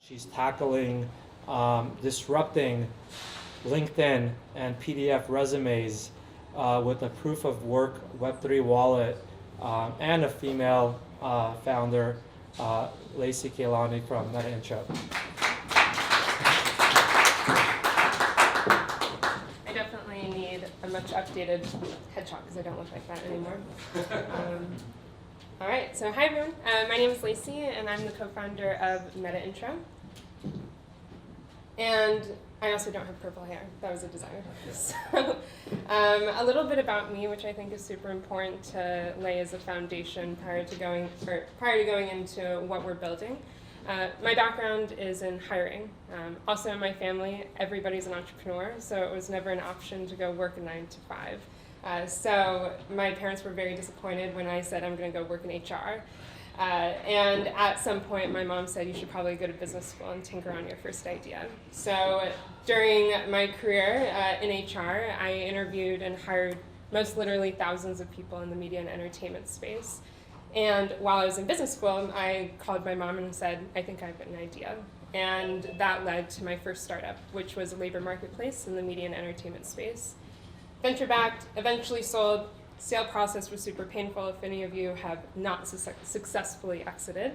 She's tackling disrupting LinkedIn and PDF resumes with a proof of work Web3 wallet and a female founder, Lacey Kaelani from Metaintro. I definitely need a much updated headshot because I don't look like that anymore. All right, so hi everyone. My name is Lacey and I'm the co-founder of Metaintro. And I also don't have purple hair. That was a designer. So, a little bit about me, which I think is super important to lay as a foundation prior to going into what we're building. My background is in hiring. Also in my family, everybody's an entrepreneur, so it was never an option to go work a 9 to 5. So my parents were very disappointed when I said I'm going to go work in HR. And at some point, my mom said, you should probably go to business school and tinker on your first idea. So during my career in HR, I interviewed and hired most literally thousands of people in the media and entertainment space. And while I was in business school, I called my mom and said, I think I've got an idea. And that led to my first startup, which was a labor marketplace in the media and entertainment space. Venture-backed, eventually sold. Sale process was super painful if any of you have not successfully exited.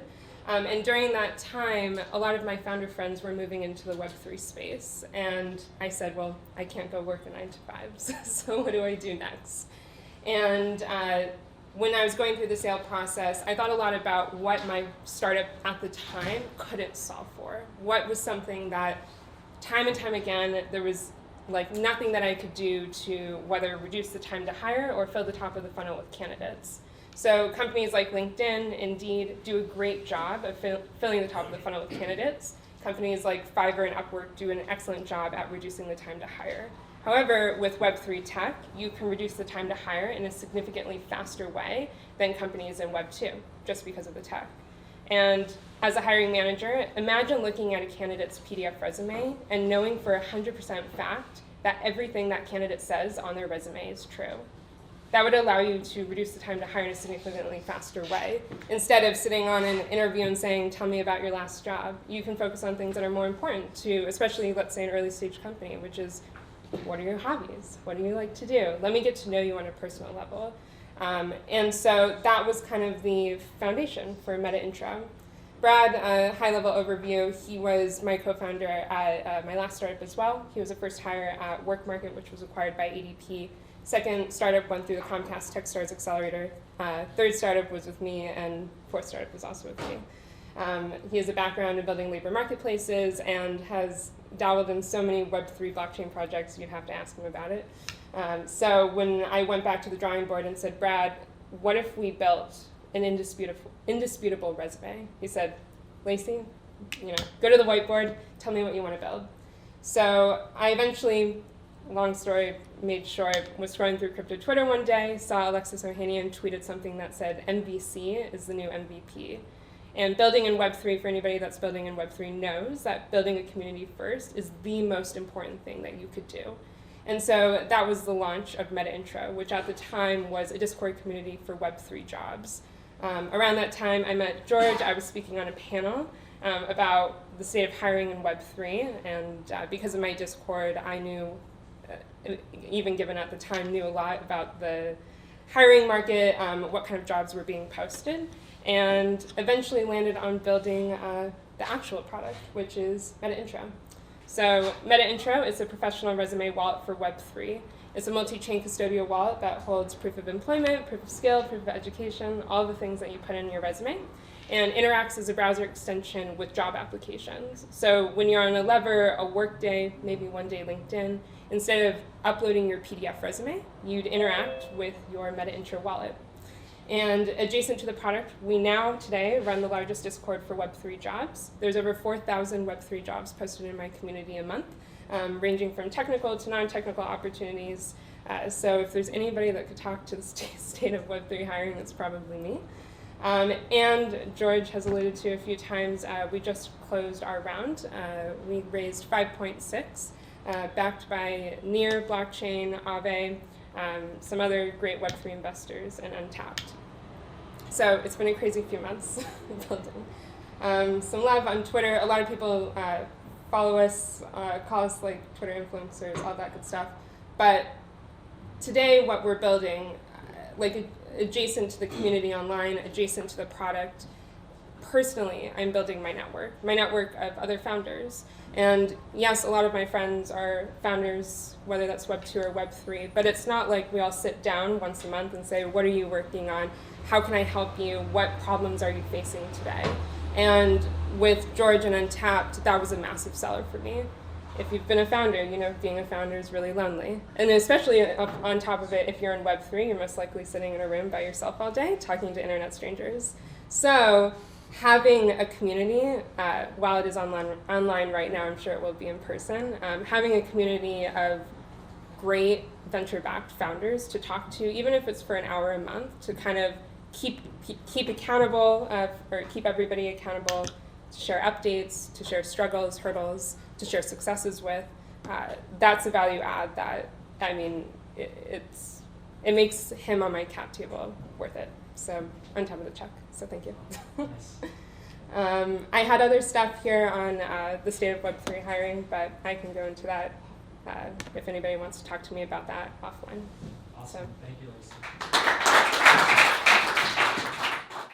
And during that time, a lot of my founder friends were moving into the Web3 space. And I said, well, I can't go work a 9 to 5, so what do I do next? And when I was going through the sale process, I thought a lot about what my startup at the time couldn't solve for. What was something that time and time again, there was like nothing that I could do to whether reduce the time to hire or fill the top of the funnel with candidates. So companies like LinkedIn, Indeed, do a great job of filling the top of the funnel with candidates. Companies like Fiverr and Upwork do an excellent job at reducing the time to hire. However, with Web3 tech, you can reduce the time to hire in a significantly faster way than companies in Web2, just because of the tech. And as a hiring manager, imagine looking at a candidate's PDF resume and knowing for 100% fact that everything that candidate says on their resume is true. That would allow you to reduce the time to hire in a significantly faster way. Instead of sitting on an interview and saying, tell me about your last job, you can focus on things that are more important to, especially, let's say, an early stage company, which is, what are your hobbies? What do you like to do? Let me get to know you on a personal level. And so that was kind of the foundation for Metaintro. Brad, a high-level overview, he was my co-founder at my last startup as well. He was a first hire at Work Market, which was acquired by ADP. Second startup went through the Comcast Techstars Accelerator. Third startup was with me, and fourth startup was also with me. He has a background in building labor marketplaces and has dabbled in so many Web3 blockchain projects, you'd have to ask him about it. So when I went back to the drawing board and said, Brad, what if we built an indisputable resume? He said, Lacey, go to the whiteboard, tell me what you want to build. So I eventually, long story made short, was scrolling through crypto Twitter one day, saw Alexis Ohanian tweeted something that said MVC is the new MVP. And building in Web3, for anybody that's building in Web3 knows that building a community first is the most important thing that you could do. And so that was the launch of Metaintro, which at the time was a Discord community for Web3 jobs. Around that time, I met George. I was speaking on a panel about the state of hiring in Web3, and because of my Discord, I knew, even given at the time, knew a lot about the hiring market, what kind of jobs were being posted, and eventually landed on building the actual product, which is Metaintro. So Metaintro is a professional resume wallet for Web3. It's a multi-chain custodial wallet that holds proof of employment, proof of skill, proof of education, all the things that you put in your resume, and interacts as a browser extension with job applications. So when you're on a Lever, a Workday, maybe one day LinkedIn, instead of uploading your PDF resume, you'd interact with your Metaintro wallet. And adjacent to the product, we now today run the largest Discord for Web3 jobs. There's over 4,000 Web3 jobs posted in my community a month, ranging from technical to non-technical opportunities. So if there's anybody that could talk to the state of Web3 hiring, it's probably me. And George has alluded to a few times, we just closed our round. We raised 5.6, backed by Near, Blockchain, Aave, some other great Web3 investors, and Untapped. So it's been a crazy few months building. some love on Twitter. A lot of people follow us, call us like Twitter influencers, all that good stuff. But today, what we're building, like adjacent to the community online, adjacent to the product, personally, I'm building my network of other founders. And yes, a lot of my friends are founders, whether that's Web 2 or Web 3, but it's not like we all sit down once a month and say, what are you working on? How can I help you? What problems are you facing today? And with George and Untapped, that was a massive seller for me. If you've been a founder, you know being a founder is really lonely. And especially on top of it, if you're in Web 3, you're most likely sitting in a room by yourself all day, talking to internet strangers. So having a community, while it is online right now, I'm sure it will be in person, having a community of great venture-backed founders to talk to, even if it's for an hour a month, to kind of keep accountable, or keep everybody accountable, to share updates, to share struggles, hurdles, to share successes with, that's a value add that, I mean, it makes him on my cap table worth it. So on top of the check, so thank you. Nice. I had other stuff here on the state of Web3 hiring, but I can go into that if anybody wants to talk to me about that offline. Awesome. So. Thank you, Lacey.